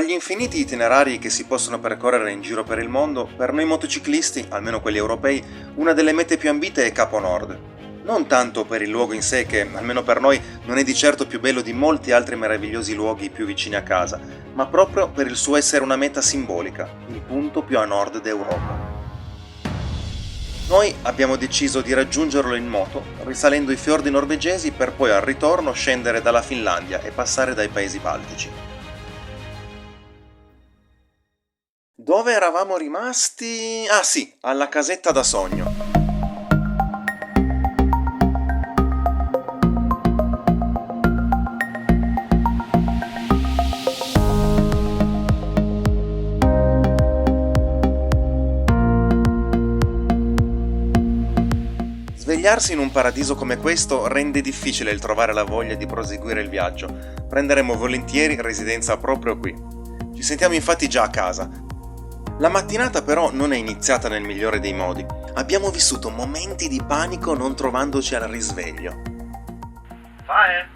Tra gli infiniti itinerari che si possono percorrere in giro per il mondo, per noi motociclisti, almeno quelli europei, una delle mete più ambite è Capo Nord. Non tanto per il luogo in sé, che almeno per noi non è di certo più bello di molti altri meravigliosi luoghi più vicini a casa, ma proprio per il suo essere una meta simbolica, il punto più a nord d'Europa. Noi abbiamo deciso di raggiungerlo in moto, risalendo i fiordi norvegesi per poi al ritorno scendere dalla Finlandia e passare dai paesi baltici. Dove eravamo rimasti? Ah sì, alla casetta da sogno. Svegliarsi in un paradiso come questo rende difficile il trovare la voglia di proseguire il viaggio. Prenderemo volentieri residenza proprio qui. Ci sentiamo infatti già a casa. La mattinata però non è iniziata nel migliore dei modi. Abbiamo vissuto momenti di panico non trovandoci al risveglio. Fae!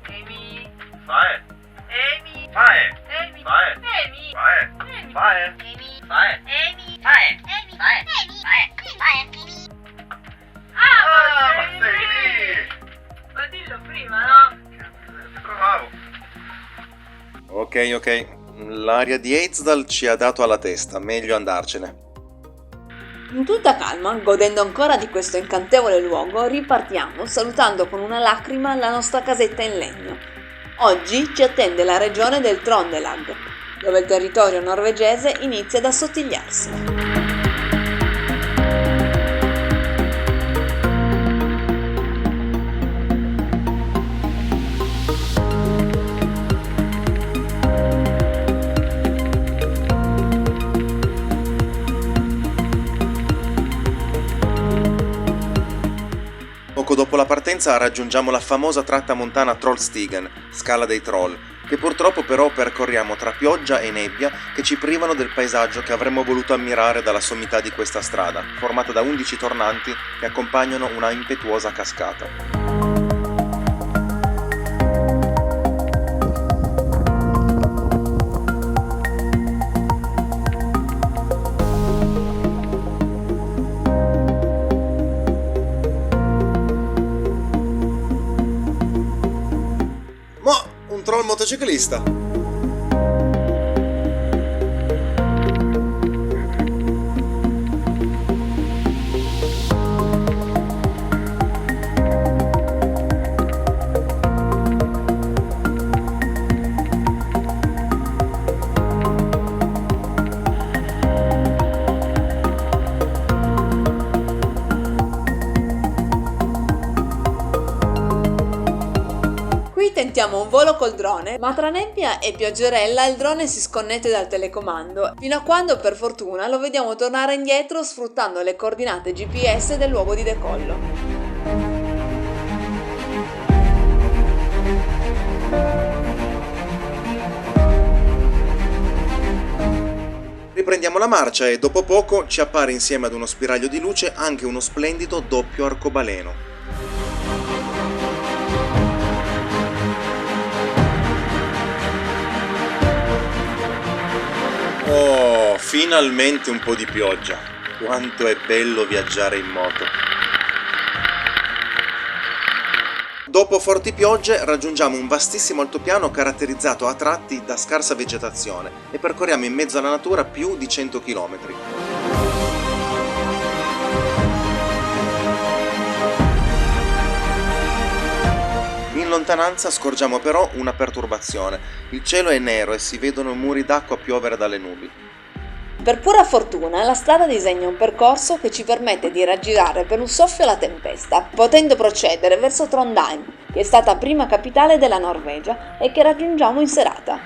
Amy! Fae! Amy! Fae! Amy! Fae! Amy! Fae! Amy! Fae! Amy! Fae! Amy! Fae! Amy! Fae! Amy! Ah, ma sei sei lì! lì! Ma dillo prima, no? Ti trovavo! Ok, l'aria di Eidsdal ci ha dato alla testa, meglio andarcene. In tutta calma, godendo ancora di questo incantevole luogo, ripartiamo salutando con una lacrima la nostra casetta in legno. Oggi ci attende la regione del Trondelag, dove il territorio norvegese inizia ad assottigliarsi. Poco dopo la partenza raggiungiamo la famosa tratta montana Trollstigen, Scala dei Troll, che purtroppo però percorriamo tra pioggia e nebbia che ci privano del paesaggio che avremmo voluto ammirare dalla sommità di questa strada, formata da 11 tornanti che accompagnano una impetuosa cascata. Un troll motociclista! Tentiamo un volo col drone, ma tra nebbia e pioggerella il drone si sconnette dal telecomando, fino a quando per fortuna lo vediamo tornare indietro sfruttando le coordinate GPS del luogo di decollo. Riprendiamo la marcia e dopo poco ci appare insieme ad uno spiraglio di luce anche uno splendido doppio arcobaleno. Oh, finalmente un po' di pioggia. Quanto è bello viaggiare in moto. Dopo forti piogge raggiungiamo un vastissimo altopiano caratterizzato a tratti da scarsa vegetazione e percorriamo in mezzo alla natura più di 100 km. In lontananza scorgiamo però una perturbazione. Il cielo è nero e si vedono muri d'acqua piovere dalle nubi. Per pura fortuna la strada disegna un percorso che ci permette di raggirare per un soffio la tempesta, potendo procedere verso Trondheim, che è stata prima capitale della Norvegia e che raggiungiamo in serata.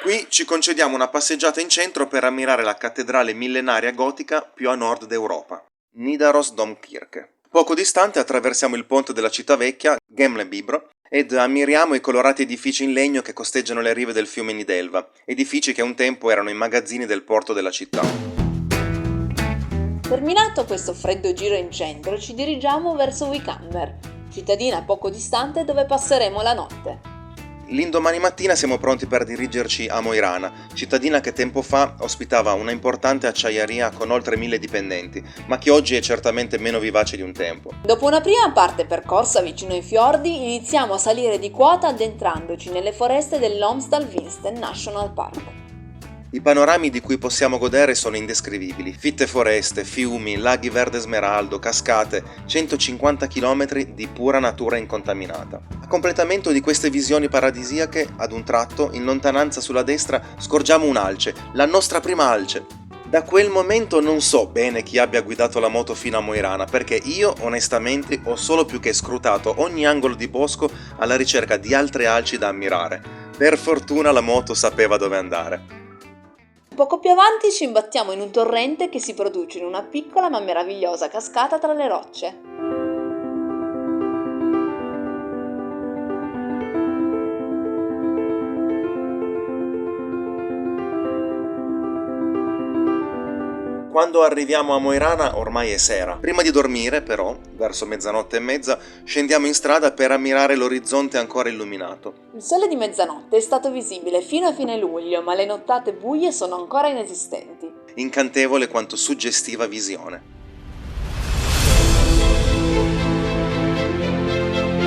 Qui ci concediamo una passeggiata in centro per ammirare la cattedrale millenaria gotica più a nord d'Europa, Nidaros Domkirke. Poco distante attraversiamo il ponte della città vecchia, Gemlebibro, ed ammiriamo i colorati edifici in legno che costeggiano le rive del fiume Nidelva, edifici che un tempo erano i magazzini del porto della città. Terminato questo freddo giro in centro, ci dirigiamo verso Wickammer, cittadina poco distante dove passeremo la notte. L'indomani mattina siamo pronti per dirigerci a Moirana, cittadina che tempo fa ospitava una importante acciaieria con oltre 1000 dipendenti, ma che oggi è certamente meno vivace di un tempo. Dopo una prima parte percorsa vicino ai fiordi, iniziamo a salire di quota addentrandoci nelle foreste dell'Omsdal-Vinsten National Park. I panorami di cui possiamo godere sono indescrivibili. Fitte foreste, fiumi, laghi verde smeraldo, cascate, 150 km di pura natura incontaminata. A completamento di queste visioni paradisiache, ad un tratto, in lontananza sulla destra, scorgiamo un'alce, la nostra prima alce. Da quel momento non so bene chi abbia guidato la moto fino a Moirana, perché io, onestamente, ho solo più che scrutato ogni angolo di bosco alla ricerca di altre alci da ammirare. Per fortuna la moto sapeva dove andare. Poco più avanti ci imbattiamo in un torrente che si produce in una piccola ma meravigliosa cascata tra le rocce. Quando arriviamo a Moirana ormai è sera. Prima di dormire, però, verso mezzanotte e mezza, scendiamo in strada per ammirare l'orizzonte ancora illuminato. Il sole di mezzanotte è stato visibile fino a fine luglio, ma le nottate buie sono ancora inesistenti. Incantevole quanto suggestiva visione.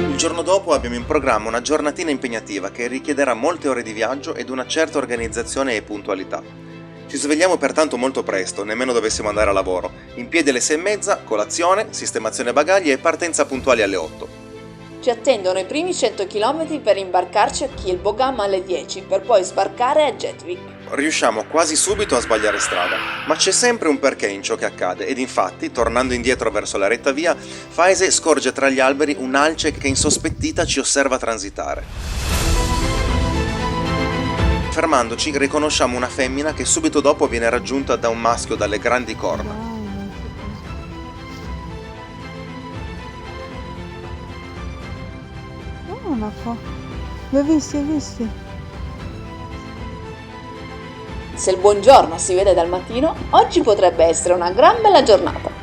Il giorno dopo abbiamo in programma una giornatina impegnativa che richiederà molte ore di viaggio ed una certa organizzazione e puntualità. Ci svegliamo pertanto molto presto, nemmeno dovessimo andare a lavoro. In piedi alle 6:30, colazione, sistemazione bagagli e partenza puntuali alle 8. Ci attendono i primi 100 km per imbarcarci a Kilbogam alle 10, per poi sbarcare a Jetvik. Riusciamo quasi subito a sbagliare strada, ma c'è sempre un perché in ciò che accade ed infatti, tornando indietro verso la retta via, Faise scorge tra gli alberi un'alce che insospettita ci osserva transitare. Fermandoci riconosciamo una femmina che subito dopo viene raggiunta da un maschio dalle grandi corna. Li ho visti. Se il buongiorno si vede dal mattino, oggi potrebbe essere una gran bella giornata.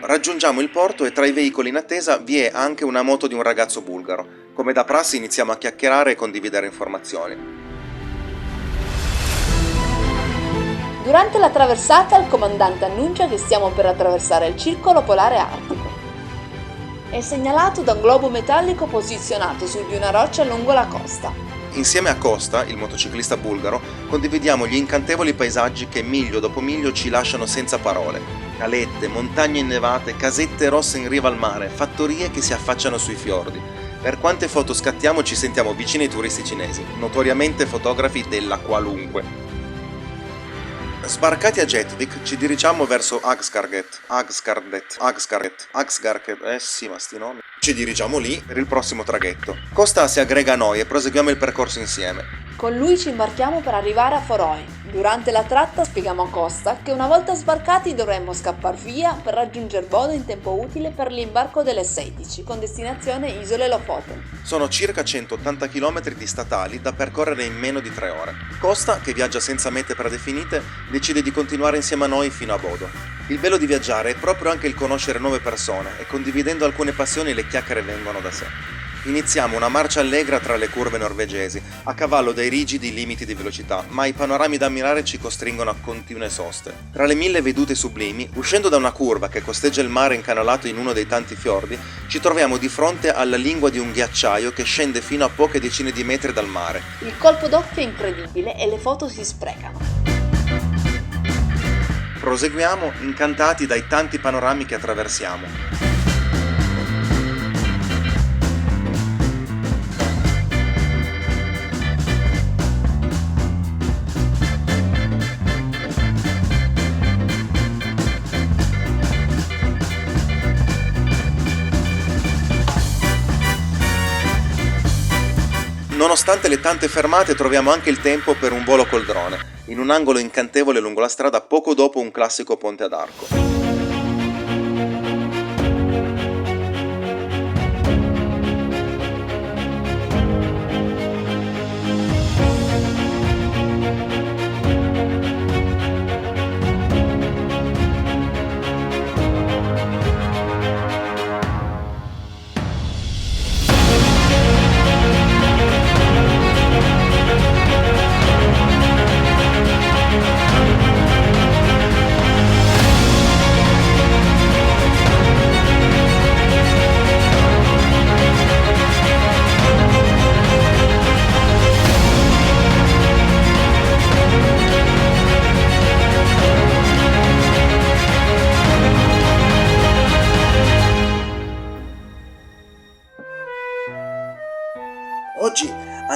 Raggiungiamo il porto e tra i veicoli in attesa vi è anche una moto di un ragazzo bulgaro. Come da prassi iniziamo a chiacchierare e condividere informazioni. Durante la traversata il comandante annuncia che stiamo per attraversare il circolo polare artico. È segnalato da un globo metallico posizionato su di una roccia lungo la costa. Insieme a Costa, il motociclista bulgaro, condividiamo gli incantevoli paesaggi che miglio dopo miglio ci lasciano senza parole. Calette, montagne innevate, casette rosse in riva al mare, fattorie che si affacciano sui fiordi. Per quante foto scattiamo ci sentiamo vicini ai turisti cinesi, notoriamente fotografi della qualunque. Sbarcati a Jetvik ci dirigiamo verso Agskarget, sì ma sti nomi. Ci dirigiamo lì per il prossimo traghetto. Costa si aggrega a noi e proseguiamo il percorso insieme. Con lui ci imbarchiamo per arrivare a Foroi. Durante la tratta spieghiamo a Costa che una volta sbarcati dovremmo scappar via per raggiungere Bodo in tempo utile per l'imbarco delle 16 con destinazione Isole Lofoten. Sono circa 180 km di statali da percorrere in meno di 3 ore. Costa, che viaggia senza mete predefinite, decide di continuare insieme a noi fino a Bodo. Il bello di viaggiare è proprio anche il conoscere nuove persone e condividendo alcune passioni le chiacchiere vengono da sé. Iniziamo una marcia allegra tra le curve norvegesi, a cavallo dei rigidi limiti di velocità, ma i panorami da ammirare ci costringono a continue soste. Tra le 1000 vedute sublimi, uscendo da una curva che costeggia il mare incanalato in uno dei tanti fiordi, ci troviamo di fronte alla lingua di un ghiacciaio che scende fino a poche decine di metri dal mare. Il colpo d'occhio è incredibile e le foto si sprecano. Proseguiamo, incantati dai tanti panorami che attraversiamo. Nonostante le tante fermate troviamo anche il tempo per un volo col drone, in un angolo incantevole lungo la strada poco dopo un classico ponte ad arco.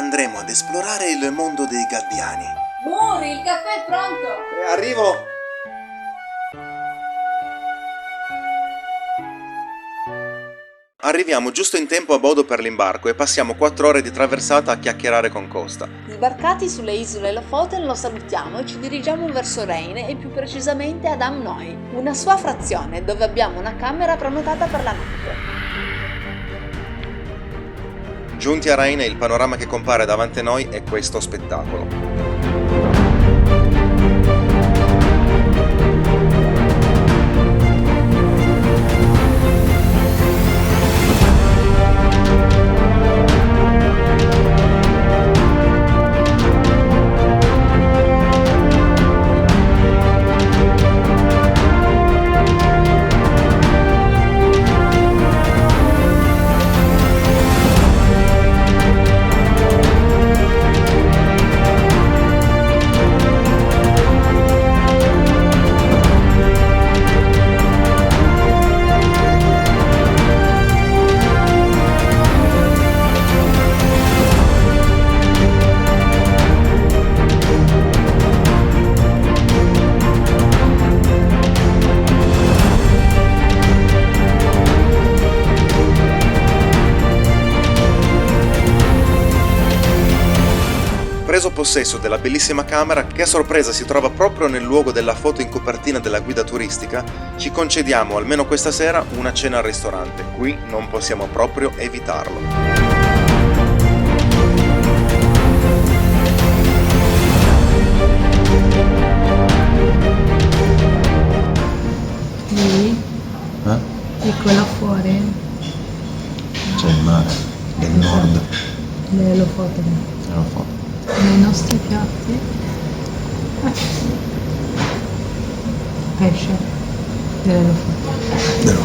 andremo ad esplorare il mondo dei gabbiani. Muri, il caffè è pronto! Arrivo! Arriviamo giusto in tempo a Bodo per l'imbarco e passiamo 4 ore di traversata a chiacchierare con Costa. Sbarcati sulle isole Lofoten lo salutiamo e ci dirigiamo verso Reine e più precisamente ad Amnoi, una sua frazione dove abbiamo una camera prenotata per la notte. Giunti a Reine, il panorama che compare davanti a noi è questo spettacolo. Preso possesso della bellissima camera, che a sorpresa si trova proprio nel luogo della foto in copertina della guida turistica, ci concediamo almeno questa sera una cena al ristorante. Qui non possiamo proprio evitarlo. Lì, ecco là fuori, C'è il mare del nord, le Lofoten. te lo fa. Nei nostri piatti, pesce delle Lofoten.